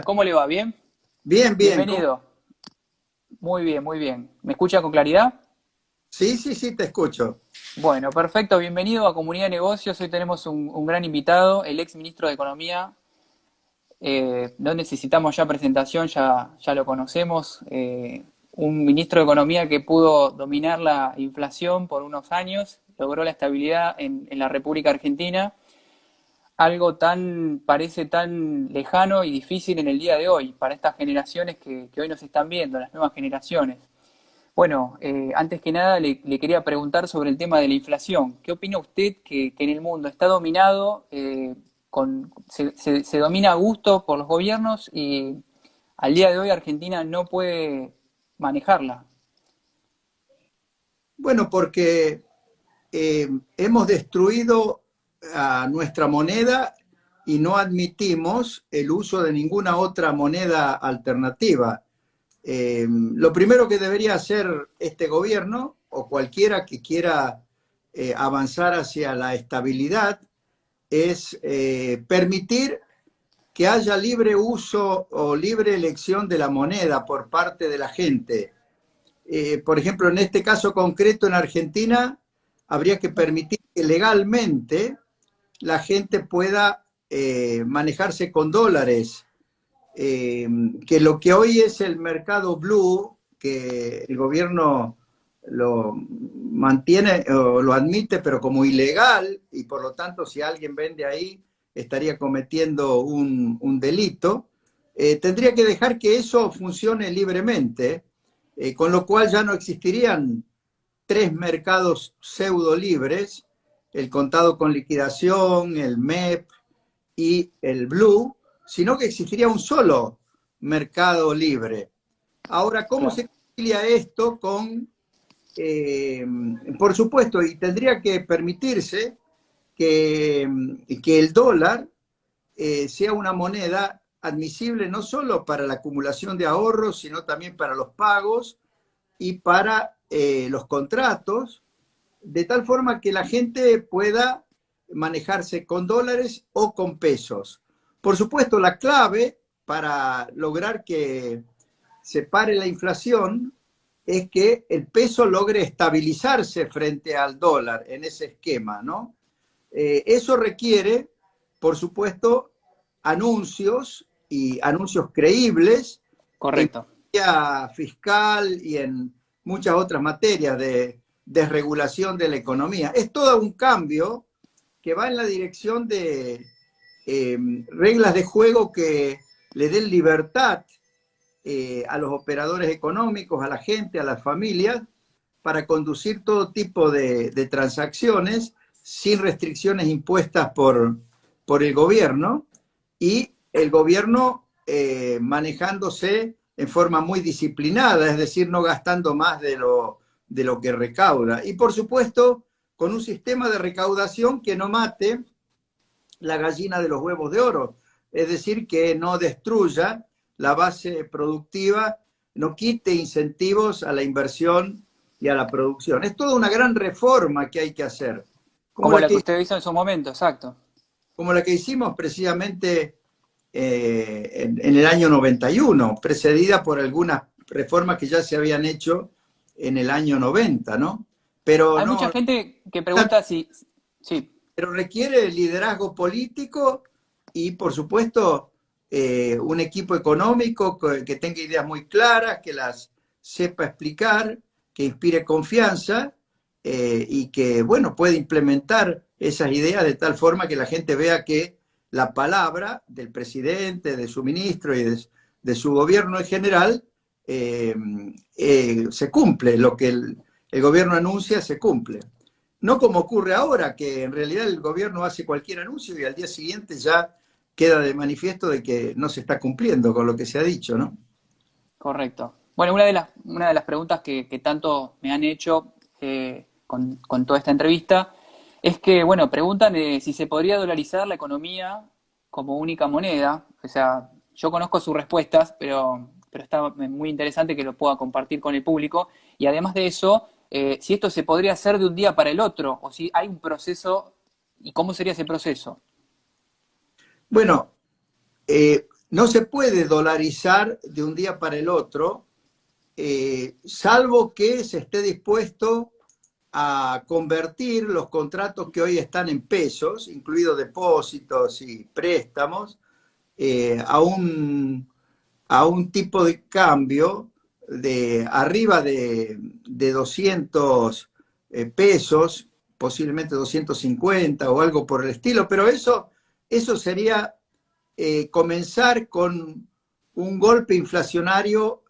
¿Cómo le va? ¿Bien? Bien, bien. Bienvenido. Muy bien, muy bien. ¿Me escucha con claridad? Sí, sí, sí, te escucho. Bueno, perfecto. Bienvenido a Comunidad de Negocios. Hoy tenemos un gran invitado, el ex ministro de Economía. No necesitamos ya presentación, ya lo conocemos. Un ministro de Economía que pudo dominar la inflación por unos años, logró la estabilidad en la República Argentina. Algo parece tan lejano y difícil en el día de hoy, para estas generaciones que hoy nos están viendo, las nuevas generaciones. Bueno, antes que nada le quería preguntar sobre el tema de la inflación. ¿Qué opina usted que en el mundo está dominado, se domina a gusto por los gobiernos y al día de hoy Argentina no puede manejarla? Bueno, porque hemos destruido a nuestra moneda y no admitimos el uso de ninguna otra moneda alternativa. Lo primero que debería hacer este gobierno o cualquiera que quiera avanzar hacia la estabilidad es permitir que haya libre uso o libre elección de la moneda por parte de la gente. Por ejemplo, en este caso concreto en Argentina, habría que permitir que legalmente la gente pueda manejarse con dólares, que lo que hoy es el mercado blue, que el gobierno lo mantiene o lo admite, pero como ilegal, y por lo tanto si alguien vende ahí estaría cometiendo un delito, tendría que dejar que eso funcione libremente, con lo cual ya no existirían tres mercados pseudo libres, el contado con liquidación, el MEP y el Blue, sino que existiría un solo mercado libre. Ahora, ¿cómo Claro. se concilia esto con, por supuesto, y tendría que permitirse que, que el dólar sea una moneda admisible no solo para la acumulación de ahorros, sino también para los pagos y para los contratos, de tal forma que la gente pueda manejarse con dólares o con pesos. Por supuesto, la clave para lograr que se pare la inflación es que el peso logre estabilizarse frente al dólar en ese esquema, ¿no? Eso requiere, por supuesto, anuncios y anuncios creíbles en Correcto. materia fiscal y en muchas otras materias de desregulación de la economía. Es todo un cambio que va en la dirección de reglas de juego que le den libertad a los operadores económicos, a la gente, a las familias, para conducir todo tipo de transacciones sin restricciones impuestas por el gobierno y el gobierno manejándose en forma muy disciplinada, es decir, no gastando más de lo que recauda. Y por supuesto, con un sistema de recaudación que no mate la gallina de los huevos de oro, es decir, que no destruya la base productiva, no quite incentivos a la inversión y a la producción. Es toda una gran reforma que hay que hacer, como Como la la que que, usted hizo en su momento, exacto. como la que hicimos precisamente en el año 91, precedida por algunas reformas que ya se habían hecho en el año 90, ¿no? Pero Hay mucha no, gente que pregunta si... Sí, pero requiere liderazgo político y, por supuesto, un equipo económico que tenga ideas muy claras, que las sepa explicar, que inspire confianza y que, bueno, pueda implementar esas ideas de tal forma que la gente vea que la palabra del presidente, de su ministro y de su gobierno en general se cumple, lo que el gobierno anuncia se cumple. No como ocurre ahora, que en realidad el gobierno hace cualquier anuncio y al día siguiente ya queda de manifiesto de que no se está cumpliendo con lo que se ha dicho, ¿no? correcto. Bueno, una de las preguntas que tanto me han hecho con toda esta entrevista es que, bueno, preguntan si se podría dolarizar la economía como única moneda. O sea, yo conozco sus respuestas, pero está muy interesante que lo pueda compartir con el público. Y además de eso, si esto se podría hacer de un día para el otro, o si hay un proceso, ¿y cómo sería ese proceso? Bueno, no se puede dolarizar de un día para el otro, salvo que se esté dispuesto a convertir los contratos que hoy están en pesos, incluidos depósitos y préstamos, a un tipo de cambio de arriba de 200 pesos, posiblemente 250 o algo por el estilo, pero eso sería comenzar con un golpe inflacionario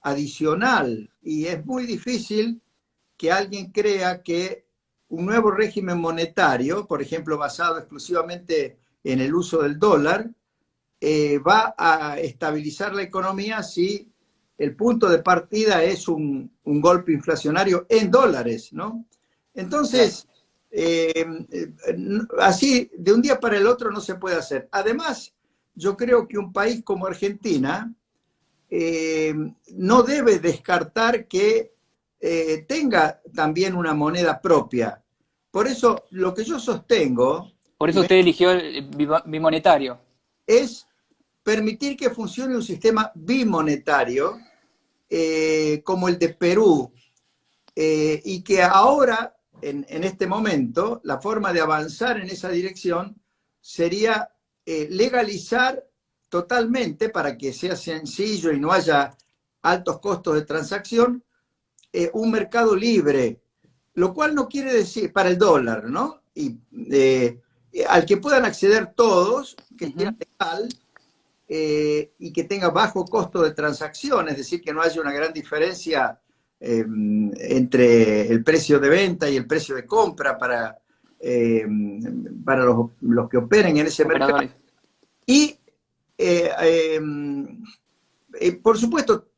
adicional, y es muy difícil que alguien crea que un nuevo régimen monetario, por ejemplo, basado exclusivamente en el uso del dólar, va a estabilizar la economía si el punto de partida es un golpe inflacionario en dólares, ¿no? Claro. Entonces, así de un día para el otro no se puede hacer. Además, yo creo que un país como Argentina no debe descartar que tenga también una moneda propia. Por eso, lo que yo sostengo Por y eso me, usted eligió el bimonetario. es permitir que funcione un sistema bimonetario como el de Perú, y que ahora, en este momento, la forma de avanzar en esa dirección sería legalizar totalmente, para que sea sencillo y no haya altos costos de transacción, un mercado libre, lo cual no quiere decir para el dólar, ¿no? Y al que puedan acceder todos, que sea Ujú. legal, y que tenga bajo costo de transacción, es decir, que no haya una gran diferencia entre el precio de venta y el precio de compra eh, para los que operen en ese mercado. Operadores. Y, eh, eh, por supuesto,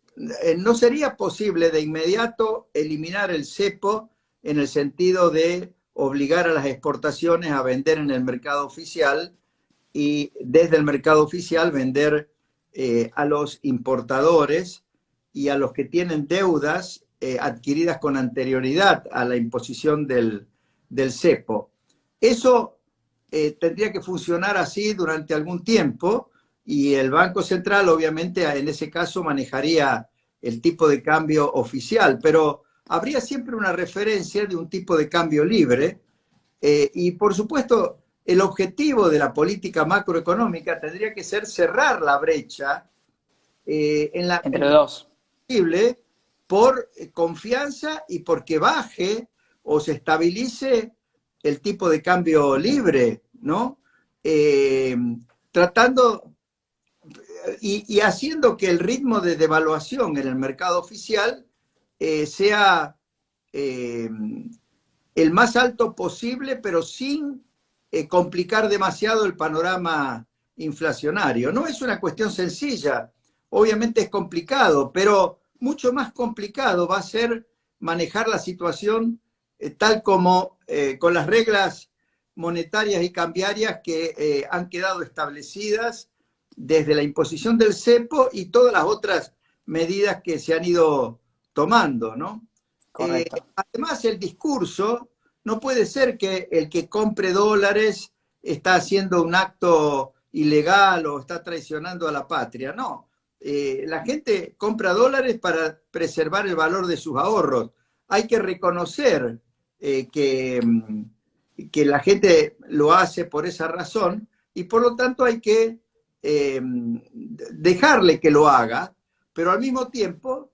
no sería posible de inmediato eliminar el cepo en el sentido de obligar a las exportaciones a vender en el mercado oficial y desde el mercado oficial vender a los importadores y a los que tienen deudas adquiridas con anterioridad a la imposición del cepo. Eso tendría que funcionar así durante algún tiempo, y el Banco Central obviamente en ese caso manejaría el tipo de cambio oficial, pero habría siempre una referencia de un tipo de cambio libre, y por supuesto el objetivo de la política macroeconómica tendría que ser cerrar la brecha en Entre lo dos. posible por confianza y porque baje o se estabilice el tipo de cambio libre, ¿no? Eh, tratando y haciendo que el ritmo de devaluación en el mercado oficial sea eh, el más alto posible, pero sin complicar demasiado el panorama inflacionario. No es una cuestión sencilla, obviamente es complicado, pero mucho más complicado va a ser manejar la situación tal como con las reglas monetarias y cambiarias que han quedado establecidas desde la imposición del cepo y todas las otras medidas que se han ido tomando, ¿no? Correcto. Además, el discurso no puede ser que el que compre dólares está haciendo un acto ilegal o está traicionando a la patria. No, la gente compra dólares para preservar el valor de sus ahorros. Hay que reconocer que la gente lo hace por esa razón, y por lo tanto hay que dejarle que lo haga, pero al mismo tiempo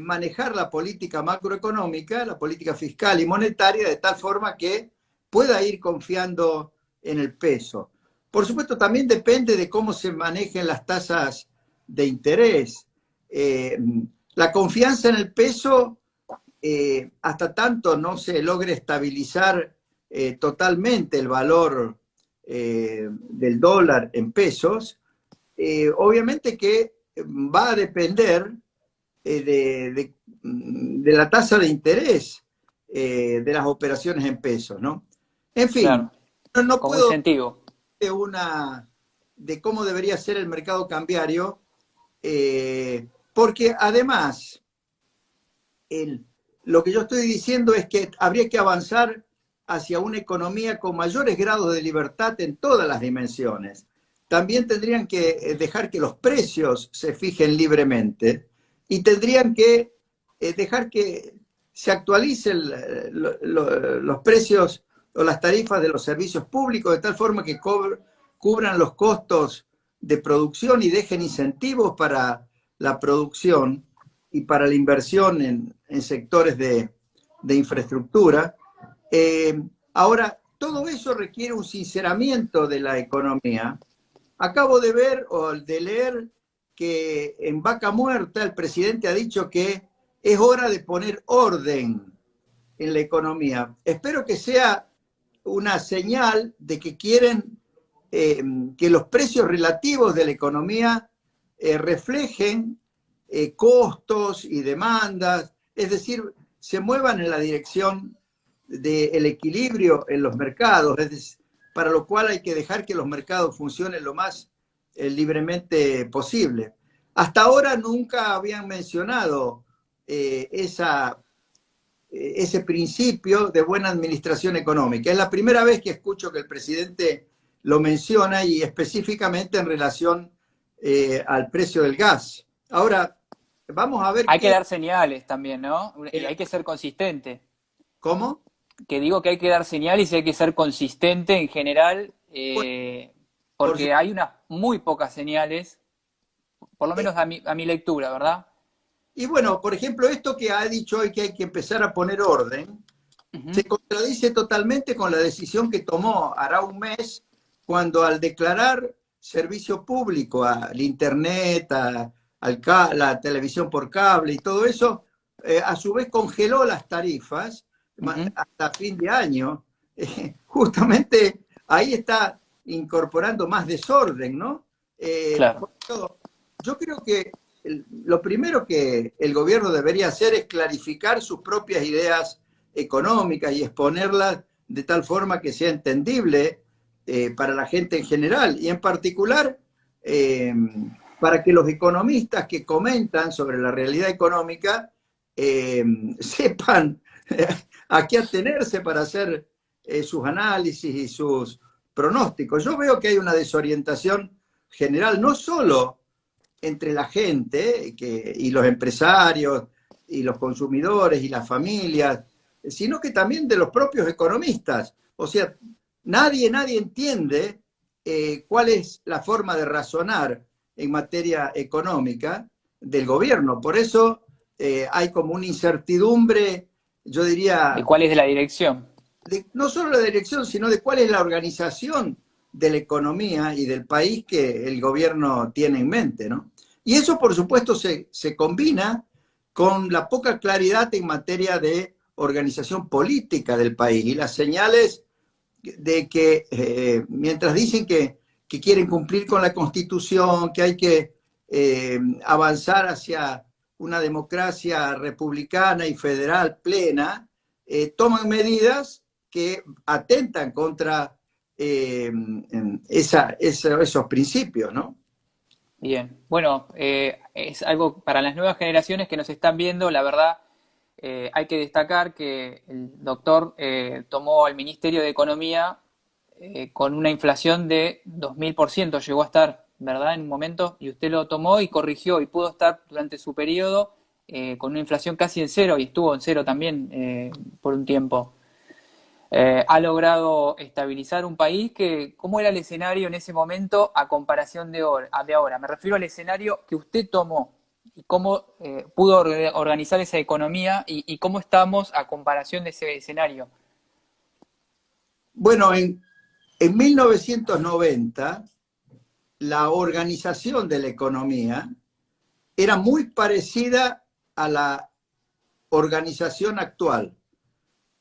manejar la política macroeconómica, la política fiscal y monetaria de tal forma que pueda ir confiando en el peso. Por supuesto, también depende de cómo se manejen las tasas de interés. Eh, la confianza en el peso, hasta tanto no se logre estabilizar totalmente el valor del dólar en pesos, obviamente que va a depender de la tasa de interés de las operaciones en pesos, ¿no? En fin, Claro. no Como puedo incentivo. de de cómo debería ser el mercado cambiario, porque además el, lo que yo estoy diciendo es que habría que avanzar hacia una economía con mayores grados de libertad en todas las dimensiones. también tendrían que dejar que los precios se fijen libremente y tendrían que dejar que se actualicen los precios o las tarifas de los servicios públicos de tal forma que cubran los costos de producción y dejen incentivos para la producción y para la inversión en sectores de infraestructura. Ahora, todo eso requiere un sinceramiento de la economía. Acabo de ver o de leer que en Vaca Muerta el presidente ha dicho que es hora de poner orden en la economía. Espero que sea una señal de que quieren que los precios relativos de la economía reflejen costos y demandas, es decir, se muevan en la dirección del equilibrio en los mercados, es decir, para lo cual hay que dejar que los mercados funcionen lo más libremente posible. Hasta ahora nunca habían mencionado ese principio de buena administración económica. Es la primera vez que escucho que el presidente lo menciona y específicamente en relación al precio del gas. Ahora, vamos a ver Hay que qué... dar señales también, ¿no? Y hay que ser consistente. ¿Cómo? Que digo que hay que dar señales y hay que ser consistente en general, Bueno, por porque hay unas muy pocas señales, por lo menos a mi lectura, ¿verdad? y bueno, por ejemplo, esto que ha dicho hoy que hay que empezar a poner orden, Ujú, se contradice totalmente con la decisión que tomó hará un mes cuando al declarar servicio público al Internet, la televisión por cable y todo eso, a su vez congeló las tarifas ujú, hasta fin de año. Justamente ahí está incorporando más desorden, ¿no? claro. Por eso, yo creo que lo primero que el gobierno debería hacer es clarificar sus propias ideas económicas y exponerlas de tal forma que sea entendible para la gente en general y en particular para que los economistas que comentan sobre la realidad económica sepan a qué atenerse para hacer sus análisis y sus pronósticos. Yo veo que hay una desorientación general, no solo entre la gente y los empresarios y los consumidores y las familias, sino que también de los propios economistas. O sea, nadie entiende cuál es la forma de razonar en materia económica del gobierno. Por eso hay como una incertidumbre, yo ¿De diría, cuál es la dirección? no solo la dirección, sino de cuál es la organización de la economía y del país que el gobierno tiene en mente, ¿no? Y eso, por supuesto, se combina con la poca claridad en materia de organización política del país y las señales de que mientras dicen que, quieren cumplir con la Constitución, que hay que avanzar hacia una democracia republicana y federal plena, toman medidas que atentan contra esos principios, ¿no? Bien, bueno, es algo para las nuevas generaciones que nos están viendo, la verdad, hay que destacar que el doctor tomó el Ministerio de Economía con una inflación de 2000%, llegó a estar, ¿verdad? En un momento, y usted lo tomó y corrigió y pudo estar durante su periodo con una inflación casi en cero y estuvo en cero también por un tiempo. Ha logrado estabilizar un país que, ¿cómo era el escenario en ese momento a comparación de ahora? Me refiero al escenario que usted tomó y cómo pudo organizar esa economía y cómo estamos a comparación de ese escenario. Bueno, en 1990, la organización de la economía era muy parecida a la organización actual.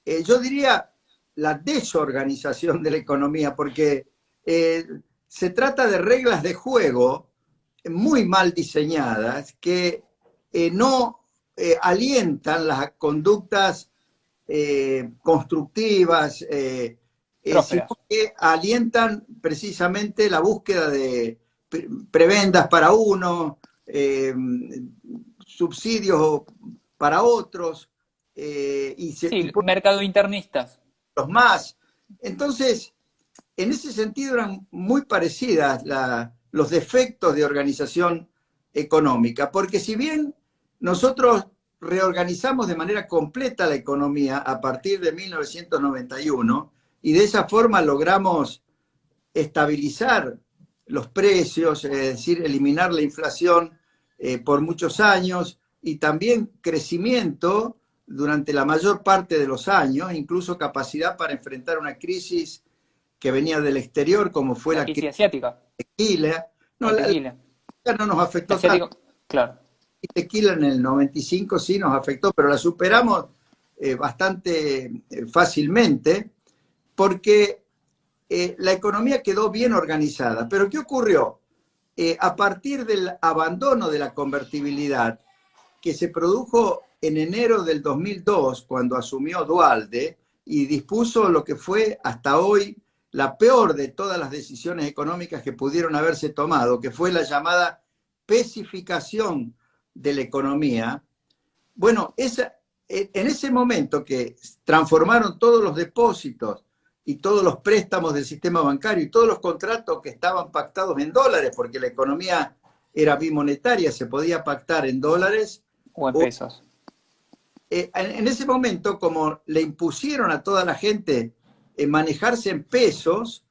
Yo diría la desorganización de la economía, porque se trata de reglas de juego muy mal diseñadas que no alientan las conductas constructivas, sino Prósperas. que alientan precisamente la búsqueda de prebendas para uno, subsidios para otros, y Sí, mercado internistas. los más. Entonces, en ese sentido eran muy parecidas los defectos de organización económica, porque si bien nosotros reorganizamos de manera completa la economía a partir de 1991 y de esa forma logramos estabilizar los precios, es decir, eliminar la inflación por muchos años y también crecimiento durante la mayor parte de los años, incluso capacidad para enfrentar una crisis que venía del exterior, como fue La la crisis crisis asiática, de tequila. No, o tequila. no nos La afectó tanto. asiática, claro. Tequila en el 95 sí nos afectó, pero la superamos bastante fácilmente porque la economía quedó bien organizada. Pero ¿qué ocurrió? A partir del abandono de la convertibilidad que se produjo en enero del 2002, cuando asumió Dualde y dispuso lo que fue hasta hoy la peor de todas las decisiones económicas que pudieron haberse tomado, que fue la llamada pesificación de la economía. Bueno, en ese momento que transformaron todos los depósitos y todos los préstamos del sistema bancario y todos los contratos que estaban pactados en dólares, porque la economía era bimonetaria, se podía pactar en dólares. O en pesos. En ese momento, como le impusieron a toda la gente manejarse en pesos,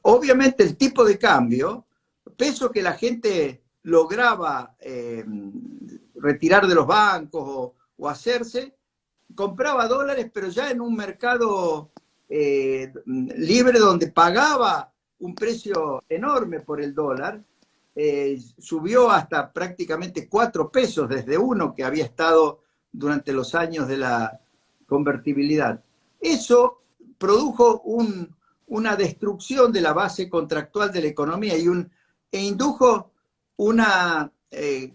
obviamente el tipo de cambio, peso que la gente lograba retirar de los bancos o hacerse, compraba dólares, pero ya en un mercado libre donde pagaba un precio enorme por el dólar, subió hasta prácticamente 4 pesos desde uno que había estado durante los años de la convertibilidad. Eso produjo una destrucción de la base contractual de la economía e indujo una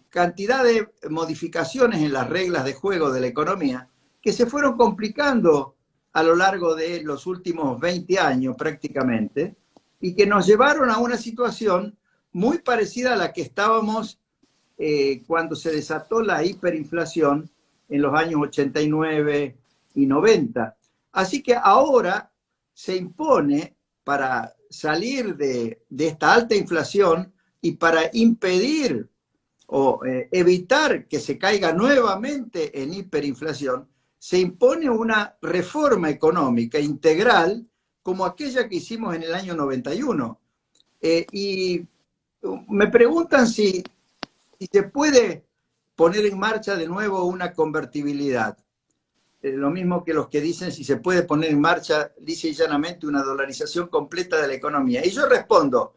cantidad de modificaciones en las reglas de juego de la economía que se fueron complicando a lo largo de los últimos 20 años prácticamente y que nos llevaron a una situación muy parecida a la que estábamos cuando se desató la hiperinflación en los años 89 y 90. Así que ahora se impone, para salir de esta alta inflación y para impedir o evitar que se caiga nuevamente en hiperinflación, se impone una reforma económica integral como aquella que hicimos en el año 91. Y me preguntan si se puede poner en marcha de nuevo una convertibilidad. Lo mismo que los que dicen si se puede poner en marcha, lisa y llanamente, una dolarización completa de la economía. Y yo respondo,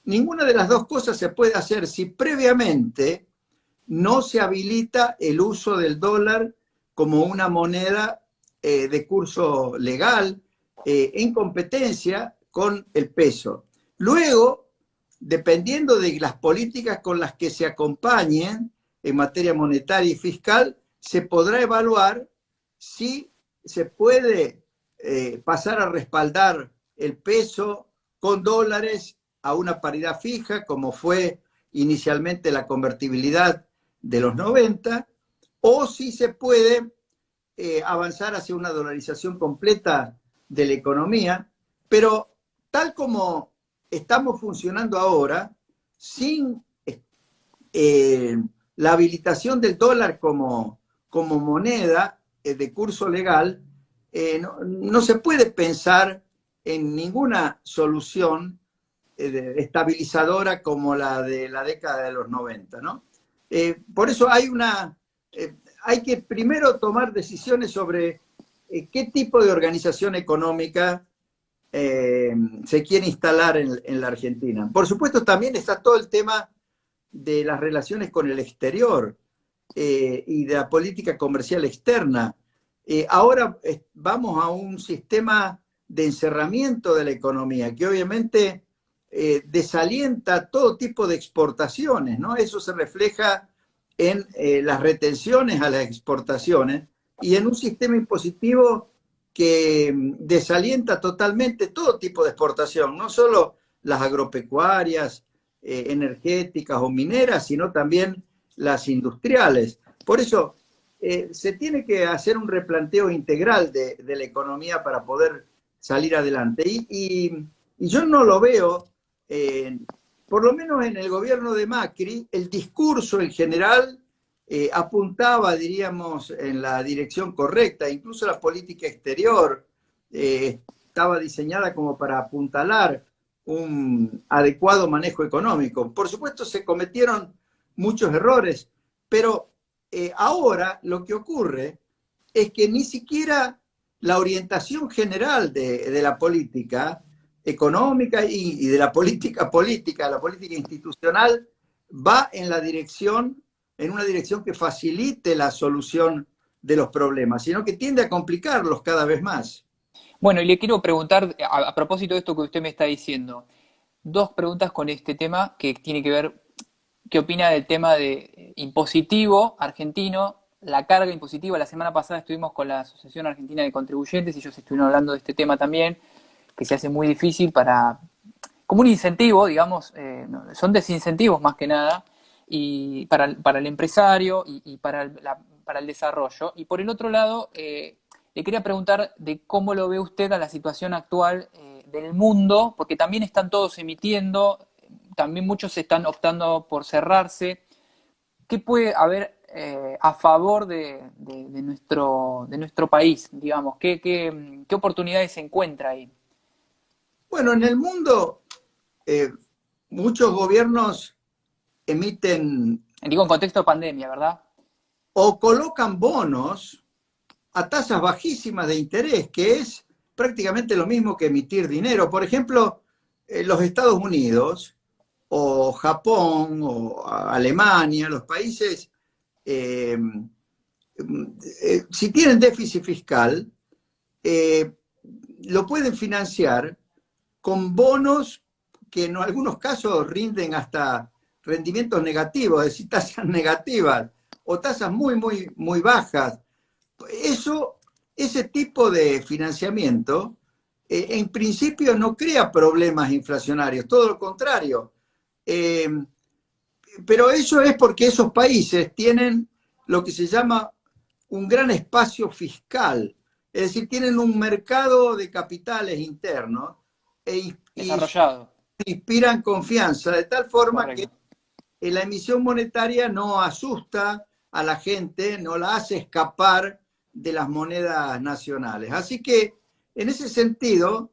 ninguna de las dos cosas se puede hacer si previamente no se habilita el uso del dólar como una moneda de curso legal en competencia con el peso. Luego, dependiendo de las políticas con las que se acompañen en materia monetaria y fiscal, se podrá evaluar si se puede pasar a respaldar el peso con dólares a una paridad fija, como fue inicialmente la convertibilidad de los 90, o si se puede avanzar hacia una dolarización completa de la economía, pero tal como estamos funcionando ahora, sin la habilitación del dólar como moneda de curso legal, no se puede pensar en ninguna solución estabilizadora como la de la década de los 90, ¿no? Por eso hay que primero tomar decisiones sobre qué tipo de organización económica se quiere instalar en la Argentina. Por supuesto, también está todo el tema de las relaciones con el exterior y de la política comercial externa. Ahora vamos a un sistema de encerramiento de la economía que obviamente desalienta todo tipo de exportaciones, ¿no? Eso se refleja en las retenciones a las exportaciones y en un sistema impositivo que desalienta totalmente todo tipo de exportación, no solo las agropecuarias, energéticas o mineras, sino también las industriales. Por eso se tiene que hacer un replanteo integral de la economía para poder salir adelante. Y yo no lo veo, por lo menos en el gobierno de Macri, el discurso en general apuntaba, diríamos, en la dirección correcta. Incluso la política exterior estaba diseñada como para apuntalar un adecuado manejo económico. Por supuesto, se cometieron muchos errores, pero ahora lo que ocurre es que ni siquiera la orientación general de la política económica y de la política institucional, va en en una dirección que facilite la solución de los problemas, sino que tiende a complicarlos cada vez más. Bueno, y le quiero preguntar, a propósito de esto que usted me está diciendo, dos preguntas con este tema que tiene que ver, ¿qué opina del tema de impositivo argentino, la carga impositiva? La semana pasada estuvimos con la Asociación Argentina de Contribuyentes y ellos estuvieron hablando de este tema también, que se hace muy difícil como un incentivo, digamos, son desincentivos más que nada, y para el empresario y para el desarrollo. Y por el otro lado, le quería preguntar de cómo lo ve usted a la situación actual del mundo, porque también están todos emitiendo, también muchos están optando por cerrarse. ¿Qué puede haber a favor de nuestro país, digamos? ¿Qué oportunidades se encuentra ahí? Bueno, en el mundo eh, muchos gobiernos emiten Digo, en contexto de pandemia, ¿verdad? o colocan bonos a tasas bajísimas de interés, que es prácticamente lo mismo que emitir dinero. Por ejemplo, los Estados Unidos o Japón o Alemania, los países, eh, si tienen déficit fiscal, eh, lo pueden financiar con bonos que en algunos casos rinden hasta rendimientos negativos, es decir, tasas negativas o tasas muy bajas. Ese tipo de financiamiento, en principio no crea problemas inflacionarios, todo lo contrario. Eh, pero eso es porque esos países tienen lo que se llama un gran espacio fiscal, es decir, tienen un mercado de capitales internos y Desarrollado, inspiran confianza, de tal forma que correcto. la emisión monetaria no asusta a la gente, no la hace escapar de las monedas nacionales. Así que, en ese sentido,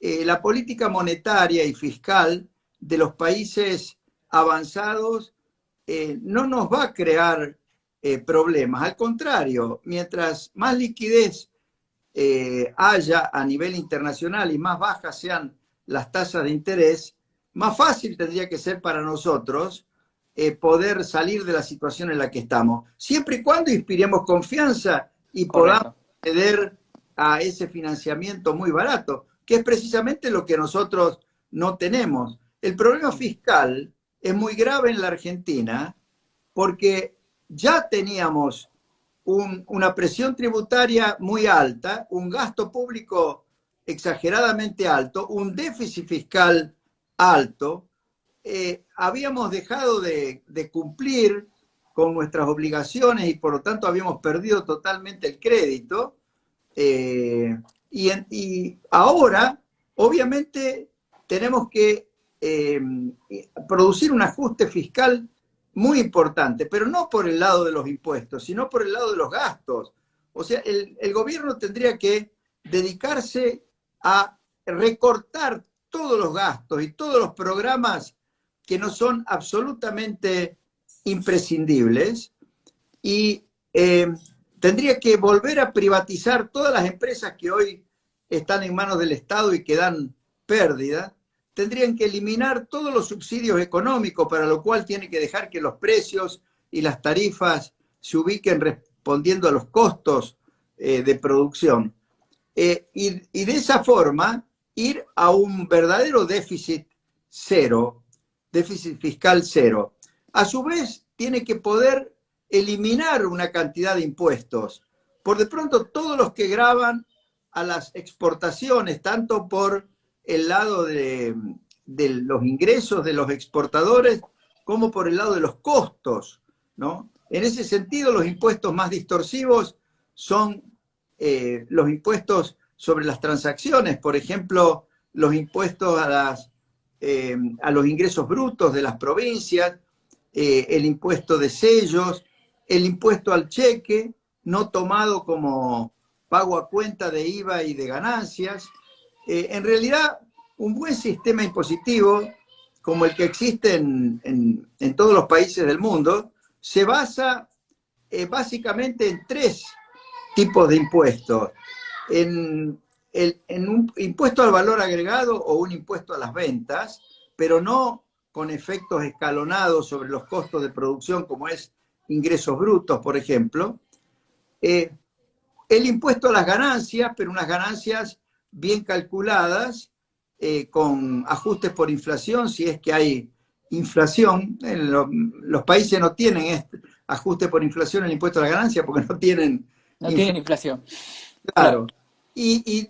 la política monetaria y fiscal de los países avanzados no nos va a crear problemas. Al contrario, mientras más liquidez haya a nivel internacional y más bajas sean las tasas de interés, más fácil tendría que ser para nosotros poder salir de la situación en la que estamos, siempre y cuando inspiremos confianza y podamos Correcto. acceder a ese financiamiento muy barato, que es precisamente lo que nosotros no tenemos. El problema fiscal es muy grave en la Argentina porque ya teníamos una presión tributaria muy alta, un gasto público exageradamente alto, un déficit fiscal alto. Habíamos dejado de cumplir con nuestras obligaciones y por lo tanto habíamos perdido totalmente el crédito. Y ahora, obviamente, tenemos que producir un ajuste fiscal muy importante, pero no por el lado de los impuestos, sino por el lado de los gastos. O sea, el gobierno tendría que dedicarse a recortar todos los gastos y todos los programas que no son absolutamente imprescindibles y tendría que volver a privatizar todas las empresas que hoy están en manos del Estado y que dan pérdida. Tendrían que eliminar todos los subsidios económicos, para lo cual tiene que dejar que los precios y las tarifas se ubiquen respondiendo a los costos de producción. Y de esa forma ir a un verdadero déficit cero, déficit fiscal cero. A su vez, tiene que poder eliminar una cantidad de impuestos. Por de pronto, todos los que gravan a las exportaciones, tanto por el lado de los ingresos de los exportadores como por el lado de los costos, ¿no? En ese sentido, los impuestos más distorsivos son los impuestos sobre las transacciones, por ejemplo, los impuestos a los ingresos brutos de las provincias, el impuesto de sellos, el impuesto al cheque, no tomado como pago a cuenta de IVA y de ganancias. En realidad, un buen sistema impositivo, como el que existe en todos los países del mundo, se basa básicamente en tres tipos de impuestos. En un impuesto al valor agregado o un impuesto a las ventas, pero no con efectos escalonados sobre los costos de producción, como es ingresos brutos, por ejemplo. El impuesto a las ganancias, pero unas ganancias bien calculadas, con ajustes por inflación, si es que hay inflación. Los países no tienen este ajuste por inflación en el impuesto a la ganancia porque no tienen No tienen inflación. inflación. Claro. Claro. Y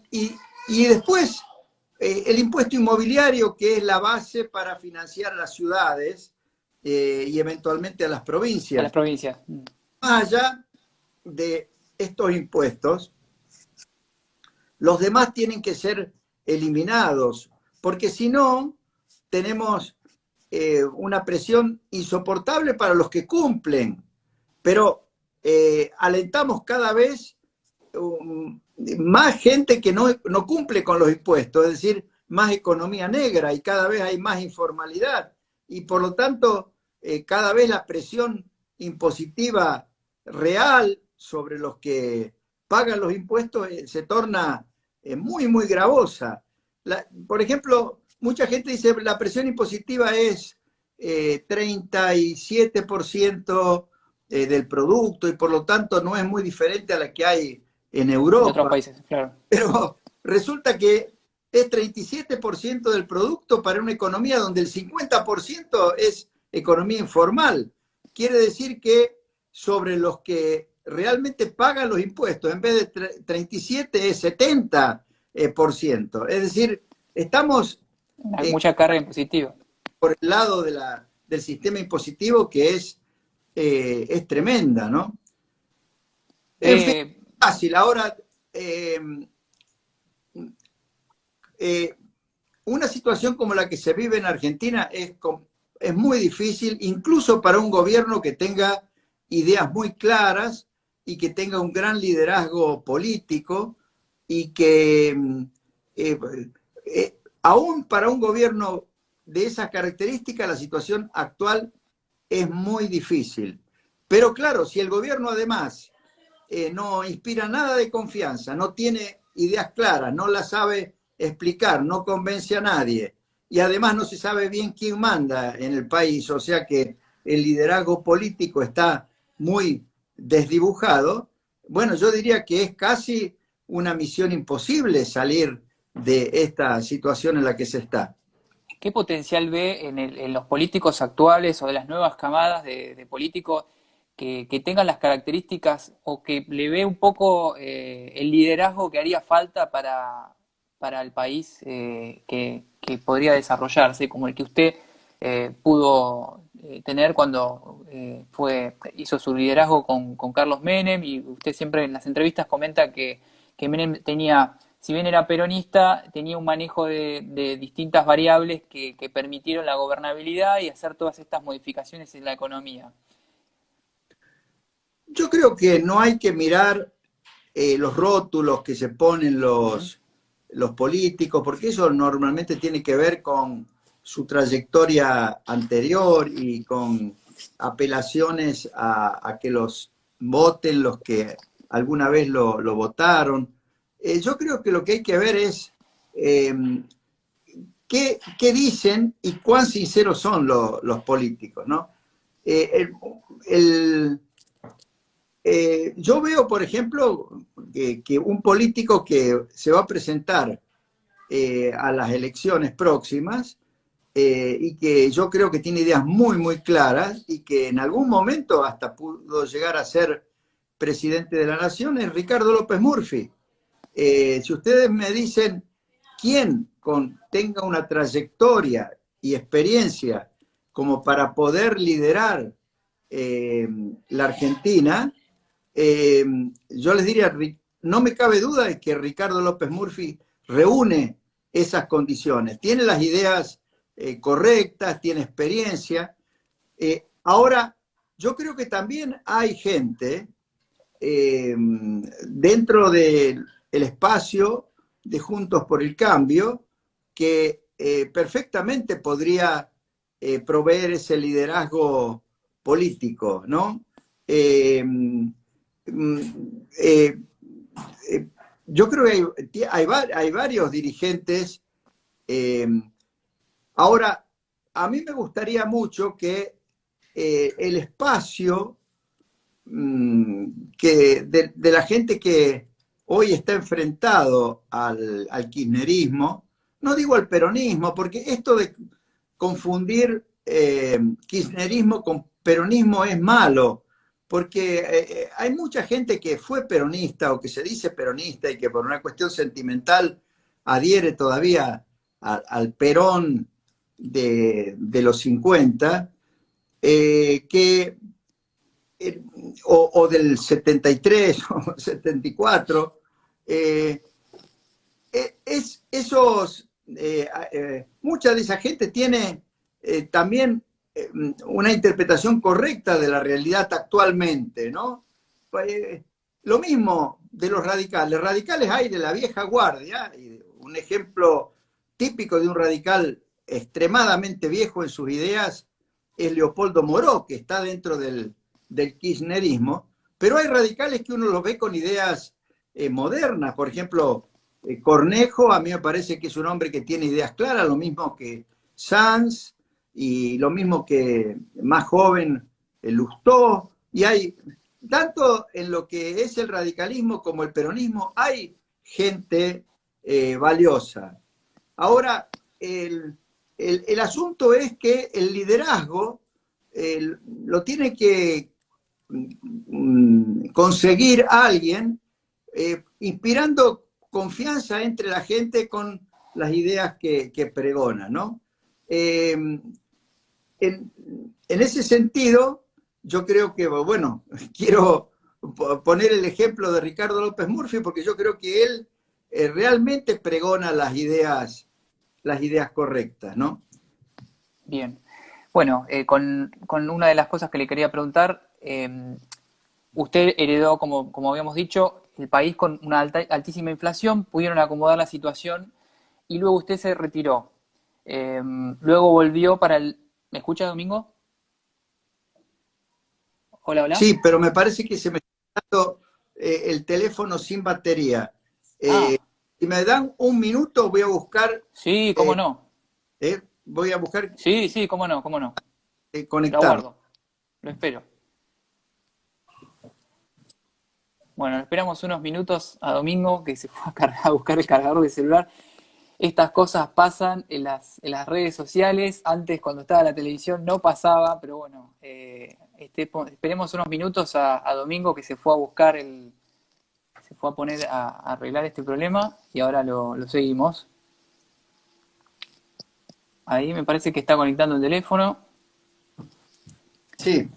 después, el impuesto inmobiliario, que es la base para financiar a las ciudades y eventualmente a las A las provincias. provincias. Más allá de estos impuestos, los demás tienen que ser eliminados, porque si no, tenemos una presión insoportable para los que cumplen, pero alentamos cada vez más gente que no cumple con los impuestos, es decir, más economía negra y cada vez hay más informalidad y por lo tanto cada vez la presión impositiva real sobre los que pagan los impuestos se torna muy, muy gravosa. Por ejemplo, mucha gente dice la presión impositiva es 37% del producto y por lo tanto no es muy diferente a la que hay en En otros Europa, países, claro. pero resulta que es 37% del producto para una economía donde el 50% es economía informal. Quiere decir que sobre los que realmente pagan los impuestos, en vez de 37 es 70%. Es decir, estamos Mucha carga impositiva. por el lado del sistema impositivo que es tremenda, ¿no? En fin, Eh, fácil. Ahora, una situación como la que se vive en Argentina es muy difícil, incluso para un gobierno que tenga ideas muy claras y que tenga un gran liderazgo político y que eh, aún para un gobierno de esas características la situación actual es muy difícil. Pero claro, si el gobierno además no inspira nada de confianza, no tiene ideas claras, no las sabe explicar, no convence a nadie y además no se sabe bien quién manda en el país, o sea que el liderazgo político está muy desdibujado, bueno, yo diría que es casi una misión imposible salir de esta situación en la que se está. ¿Qué potencial ve en los políticos actuales o de las nuevas camadas de políticos que tengan las características o que le ve un poco el liderazgo que haría falta para el país que podría desarrollarse, como el que usted pudo tener cuando hizo su liderazgo con Carlos Menem? Y usted siempre en las entrevistas comenta que Menem tenía, si bien era peronista, tenía un manejo de distintas variables que permitieron la gobernabilidad y hacer todas estas modificaciones en la economía. Yo creo que no hay que mirar los rótulos que se ponen Ujú. los políticos, porque eso normalmente tiene que ver con su trayectoria anterior y con apelaciones a que los voten los que alguna vez lo votaron. Yo creo que lo que hay que ver es eh, qué dicen y cuán sinceros son los políticos, ¿no? Eh, el, el, yo veo, por ejemplo, que un político que se va a presentar a las elecciones próximas y que yo creo que tiene ideas muy, muy claras y que en algún momento hasta pudo llegar a ser presidente de la nación es Ricardo López Murphy. Si ustedes me dicen quién tenga una trayectoria y experiencia como para poder liderar la Argentina, yo les diría no me cabe duda de que Ricardo López Murphy reúne esas condiciones. Tiene las ideas correctas, tiene experiencia. Ahora, yo creo que también hay gente dentro del espacio de Juntos por el Cambio que perfectamente podría proveer ese liderazgo político, ¿no? Eh, yo creo que hay varios dirigentes. Ahora, a mí me gustaría mucho que el espacio de la gente que hoy está enfrentado al kirchnerismo, no digo al peronismo, porque esto de confundir kirchnerismo con peronismo es malo, porque hay mucha gente que fue peronista o que se dice peronista y que por una cuestión sentimental adhiere todavía al Perón de los 50, que o del 73 o 74, mucha de esa gente tiene también una interpretación correcta de la realidad actualmente, ¿no? Lo mismo de los radicales. Radicales hay de la vieja guardia, y un ejemplo típico de un radical extremadamente viejo en sus ideas es Leopoldo Moró, que está dentro del kirchnerismo, pero hay radicales que uno los ve con ideas modernas. Por ejemplo, Cornejo, a mí me parece que es un hombre que tiene ideas claras, lo mismo que Sanz, y lo mismo que más joven Lustó, y hay, tanto en lo que es el radicalismo como el peronismo, hay gente valiosa. Ahora, el asunto es que el liderazgo lo tiene que conseguir alguien inspirando confianza entre la gente con las ideas que pregona, ¿no? En ese sentido, yo creo que, bueno, quiero poner el ejemplo de Ricardo López Murphy porque yo creo que él realmente pregona las ideas correctas, ¿no? Bien. Bueno, con una de las cosas que le quería preguntar, usted heredó, como habíamos dicho, el país con una altísima inflación, pudieron acomodar la situación y luego usted se retiró. Luego volvió para el... ¿Me escucha, Domingo? Hola, hola. Sí, pero me parece que se me está dando el teléfono sin batería. Ah, Si me dan un minuto, voy a buscar, sí, cómo no. voy a buscar Sí, sí, cómo no, cómo no. Lo conectarlo. aguardo, lo espero. Bueno, esperamos unos minutos a Domingo que se fue a buscar el cargador de celular. Estas cosas pasan en las redes sociales. Antes, cuando estaba la televisión, no pasaba, pero bueno, esperemos unos minutos a Domingo que se fue a buscar se fue a poner a arreglar este problema y ahora lo seguimos. Ahí me parece que está conectando el teléfono. Sí,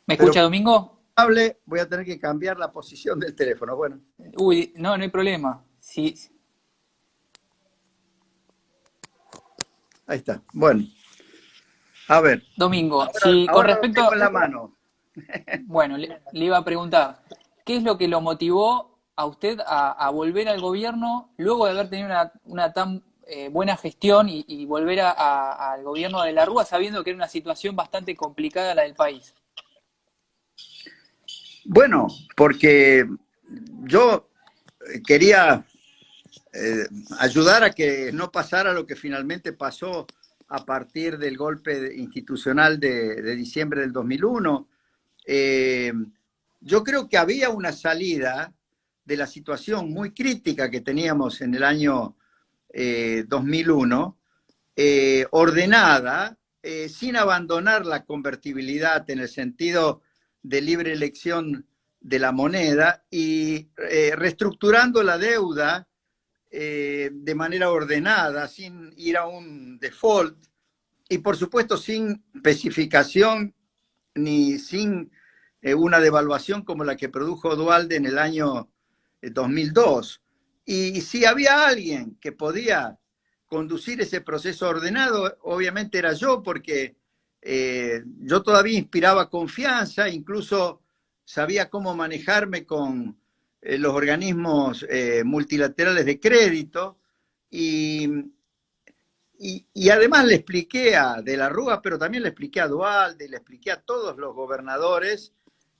¿Me pero escucha, Domingo? hable, voy a tener que cambiar la posición del teléfono. Bueno, Uy, no, no hay problema. Sí, ahí está. Bueno, a ver, Domingo, si con ahora lo tengo respecto, en la mano. bueno, le iba a preguntar, ¿qué es lo que lo motivó a usted a volver al gobierno luego de haber tenido una tan buena gestión y volver al gobierno de la Rúa sabiendo que era una situación bastante complicada la del país? Bueno, porque yo quería ayudar a que no pasara lo que finalmente pasó a partir del golpe institucional de diciembre del 2001. Yo creo que había una salida de la situación muy crítica que teníamos en el año 2001, ordenada, sin abandonar la convertibilidad en el sentido de libre elección de la moneda y reestructurando la deuda de manera ordenada, sin ir a un default y por supuesto sin especificación ni sin una devaluación como la que produjo Duhalde en el año 2002. Y si había alguien que podía conducir ese proceso ordenado, obviamente era yo, porque yo todavía inspiraba confianza, incluso sabía cómo manejarme con los organismos multilaterales de crédito, y, y además le expliqué a De la Rúa, pero también le expliqué a Duhalde, le expliqué a todos los gobernadores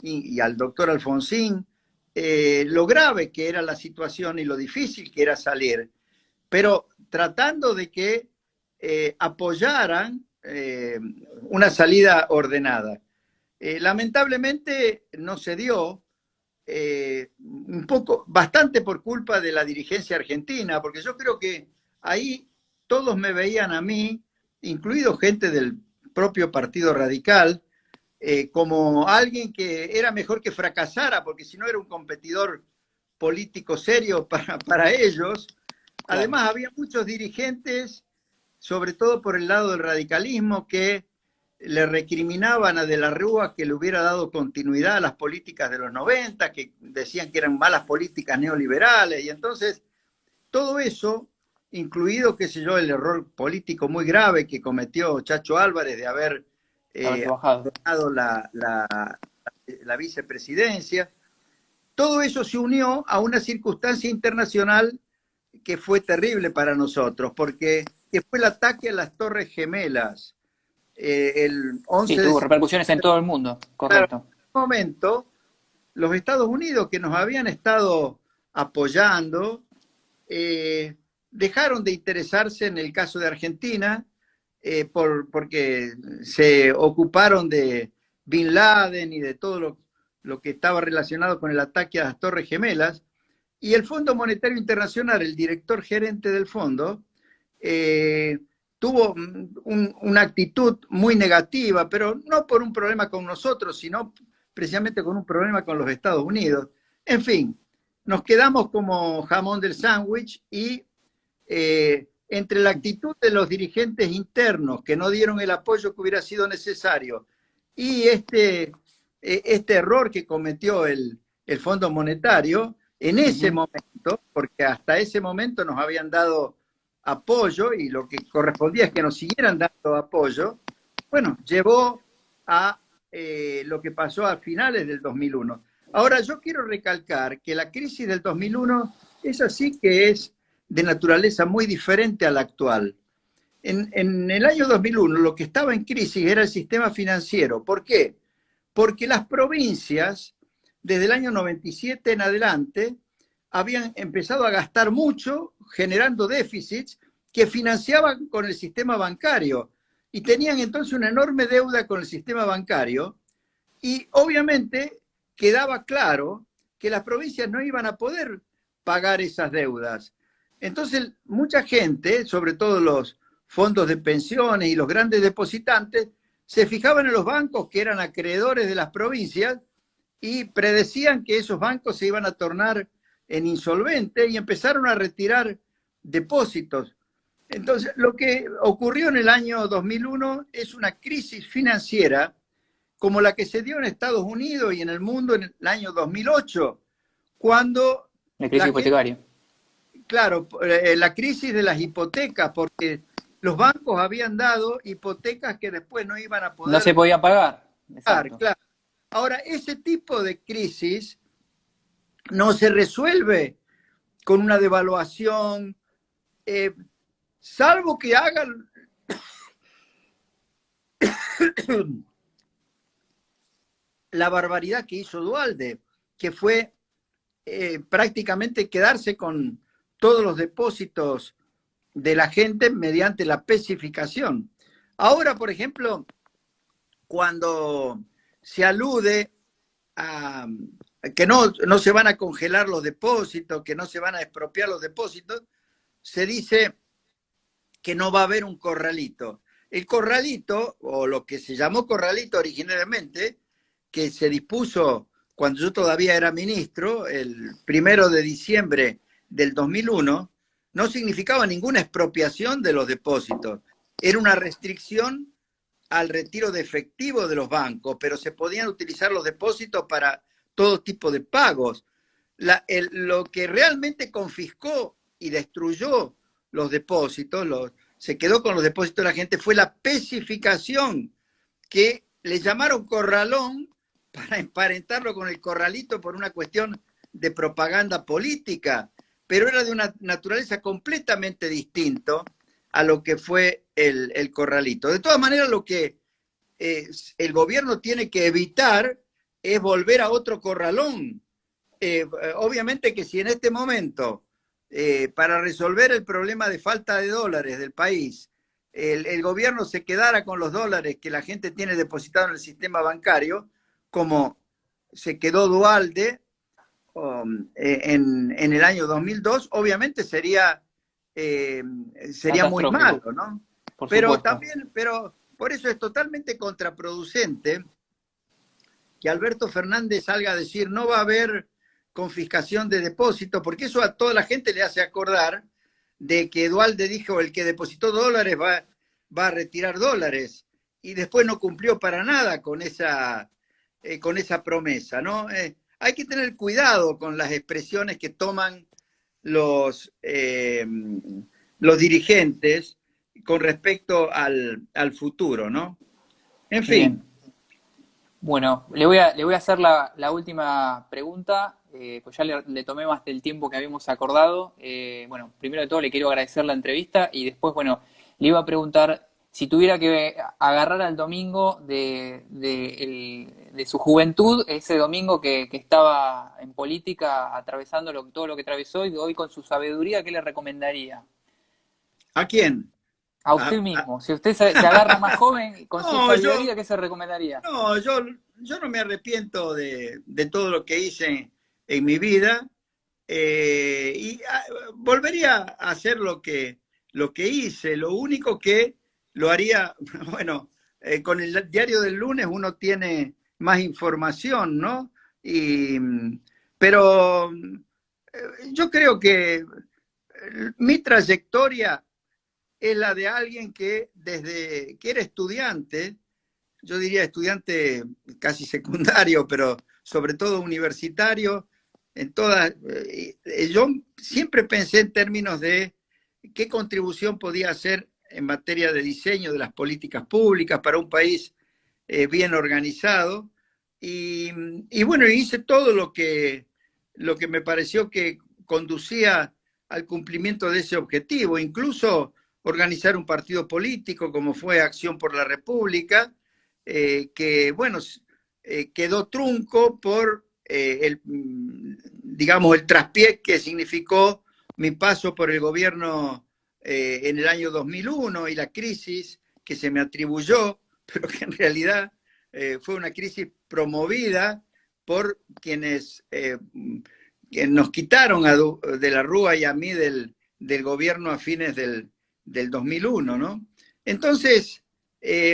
y al doctor Alfonsín lo grave que era la situación y lo difícil que era salir, pero tratando de que apoyaran una salida ordenada. Lamentablemente no se dio, un poco, bastante por culpa de la dirigencia argentina, porque yo creo que ahí todos me veían a mí, incluido gente del propio Partido Radical, como alguien que era mejor que fracasara, porque si no era un competidor político serio para ellos. Claro. Además, había muchos dirigentes, sobre todo por el lado del radicalismo, que le recriminaban a De la Rúa que le hubiera dado continuidad a las políticas de los 90, que decían que eran malas políticas neoliberales, y entonces todo eso, incluido, qué sé yo, el error político muy grave que cometió Chacho Álvarez de haber Haberse bajado. abandonado la vicepresidencia, todo eso se unió a una circunstancia internacional que fue terrible para nosotros, porque que fue el ataque a las Torres Gemelas, el Sí, 11 de tuvo septiembre. repercusiones en todo el mundo, Claro, correcto. en ese momento, los Estados Unidos, que nos habían estado apoyando, dejaron de interesarse en el caso de Argentina, porque se ocuparon de Bin Laden y de todo lo que estaba relacionado con el ataque a las Torres Gemelas, y el Fondo Monetario Internacional, el director gerente del fondo, eh, tuvo una actitud muy negativa, pero no por un problema con nosotros, sino precisamente con un problema con los Estados Unidos. En fin, nos quedamos como jamón del sándwich, y entre la actitud de los dirigentes internos que no dieron el apoyo que hubiera sido necesario y este error que cometió el Fondo Monetario, en ese Ujú. momento, porque hasta ese momento nos habían dado apoyo y lo que correspondía es que nos siguieran dando apoyo, bueno, llevó a lo que pasó a finales del 2001. Ahora, yo quiero recalcar que la crisis del 2001 es así, que es de naturaleza muy diferente a la actual. En el año 2001 lo que estaba en crisis era el sistema financiero. ¿Por qué? Porque las provincias, desde el año 97 en adelante, habían empezado a gastar mucho, generando déficits que financiaban con el sistema bancario, y tenían entonces una enorme deuda con el sistema bancario, y obviamente quedaba claro que las provincias no iban a poder pagar esas deudas. Entonces, mucha gente, sobre todo los fondos de pensiones y los grandes depositantes, se fijaban en los bancos que eran acreedores de las provincias y predecían que esos bancos se iban a tornar en insolventes y empezaron a retirar depósitos. Entonces, lo que ocurrió en el año 2001 es una crisis financiera como la que se dio en Estados Unidos y en el mundo en el año 2008, cuando La la crisis gente, hipotecaria. claro, la crisis de las hipotecas, porque los bancos habían dado hipotecas que después no iban a No se poder podía pagar. pagar, Exacto. claro. Ahora, ese tipo de crisis no se resuelve con una devaluación, eh, salvo que hagan la barbaridad que hizo Dualde, que fue prácticamente quedarse con todos los depósitos de la gente mediante la especificación. Ahora, por ejemplo, cuando se alude a que no se van a congelar los depósitos, que no se van a expropiar los depósitos, se dice que no va a haber un corralito. El corralito, o lo que se llamó corralito originariamente, que se dispuso cuando yo todavía era ministro, el 1 de diciembre del 2001, no significaba ninguna expropiación de los depósitos. Era una restricción al retiro de efectivo de los bancos, pero se podían utilizar los depósitos para todo tipo de pagos. lo que realmente confiscó y destruyó los depósitos, se quedó con los depósitos de la gente, fue la pesificación, que le llamaron corralón para emparentarlo con el corralito por una cuestión de propaganda política, pero era de una naturaleza completamente distinta a lo que fue el corralito. De todas maneras, lo que el gobierno tiene que evitar es volver a otro corralón. Obviamente que si en este momento, para resolver el problema de falta de dólares del país, el gobierno se quedara con los dólares que la gente tiene depositado en el sistema bancario, como se quedó Duhalde en el año 2002, obviamente sería muy Catastrófico, malo, ¿no? por Pero supuesto. también, por eso es totalmente contraproducente que Alberto Fernández salga a decir no va a haber confiscación de depósitos, porque eso a toda la gente le hace acordar de que Duhalde dijo el que depositó dólares va a retirar dólares, y después no cumplió para nada con esa promesa, ¿no? Hay que tener cuidado con las expresiones que toman los dirigentes con respecto al futuro, ¿no? En fin. Bien. Bueno, le voy a hacer la última pregunta, pues ya le tomé más del tiempo que habíamos acordado. Bueno, primero de todo le quiero agradecer la entrevista y después, bueno, le iba a preguntar si tuviera que agarrar al domingo de su juventud, ese domingo que estaba en política atravesando todo lo que atravesó y hoy con su sabiduría, ¿qué le recomendaría? ¿A quién? A A- usted a- mismo. Si usted se agarra más joven con su no, sabiduría, ¿qué se recomendaría? no, yo no me arrepiento de todo lo que hice en mi vida, volvería a hacer lo que hice. Lo único que lo haría, bueno, con el diario del lunes uno tiene más información, ¿no? Y, pero yo creo que mi trayectoria es la de alguien que desde que era estudiante, yo diría estudiante casi secundario, pero sobre todo universitario, yo siempre pensé en términos de qué contribución podía hacer en materia de diseño de las políticas públicas para un país bien organizado. Y, y bueno, hice todo lo que me pareció que conducía al cumplimiento de ese objetivo, incluso organizar un partido político como fue Acción por la República, que, bueno, quedó trunco por digamos, el traspié que significó mi paso por el gobierno en el año 2001 y la crisis que se me atribuyó, pero que en realidad fue una crisis promovida por quienes que nos quitaron de la Rúa y a mí del gobierno a fines del 2001, ¿no? Entonces,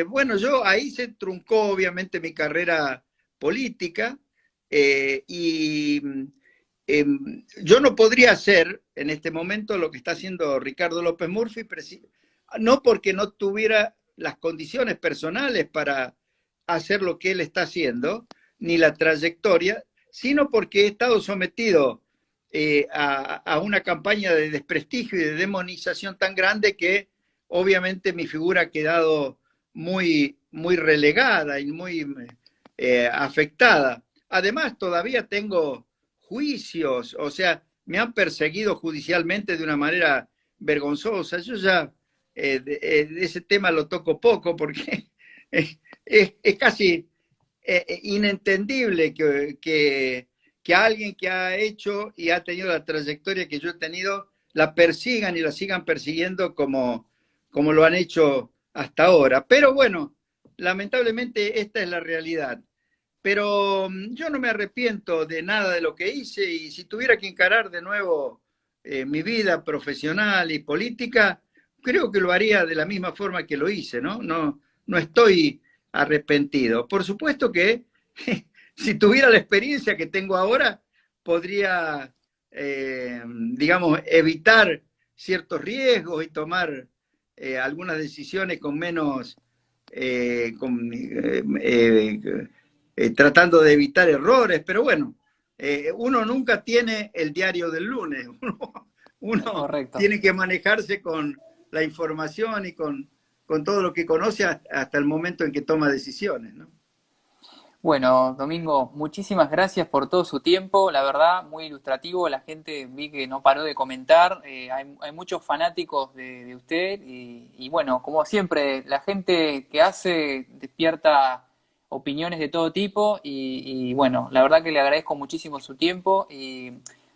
bueno, ahí se truncó obviamente mi carrera política y yo no podría hacer en este momento lo que está haciendo Ricardo López Murphy, no porque no tuviera las condiciones personales para hacer lo que él está haciendo, ni la trayectoria, sino porque he estado sometido a una campaña de desprestigio y de demonización tan grande que obviamente mi figura ha quedado muy relegada y muy afectada. Además, todavía tengo juicios, o sea, me han perseguido judicialmente de una manera vergonzosa. Yo ya de ese tema lo toco poco porque es casi inentendible que alguien que ha hecho y ha tenido la trayectoria que yo he tenido, la persigan y la sigan persiguiendo como lo han hecho hasta ahora. Pero bueno, lamentablemente esta es la realidad. Pero yo no me arrepiento de nada de lo que hice y si tuviera que encarar de nuevo mi vida profesional y política, creo que lo haría de la misma forma que lo hice, ¿no? No estoy arrepentido. Por supuesto que si tuviera la experiencia que tengo ahora, podría, digamos, evitar ciertos riesgos y tomar algunas decisiones con menos, tratando de evitar errores, pero bueno, Uno nunca tiene el diario del lunes, uno Correcto. tiene que manejarse con la información y con todo lo que conoce hasta el momento en que toma decisiones, ¿no? Bueno, Domingo, muchísimas gracias por todo su tiempo, la verdad, muy ilustrativo, la gente vi que no paró de comentar, hay muchos fanáticos de usted y bueno, como siempre, la gente que hace despierta opiniones de todo tipo y bueno, la verdad que le agradezco muchísimo su tiempo y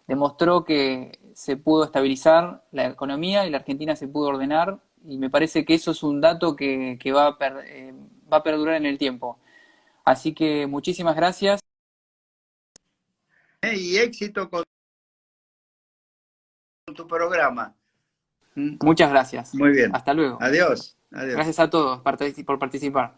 demostró que se pudo estabilizar la economía y la Argentina se pudo ordenar y me parece que eso es un dato que va a perdurar en el tiempo. Así que muchísimas gracias. Y éxito con tu programa. ¿Mm? Muchas gracias. Muy bien. Hasta luego. Adiós. Adiós. Gracias a todos por participar.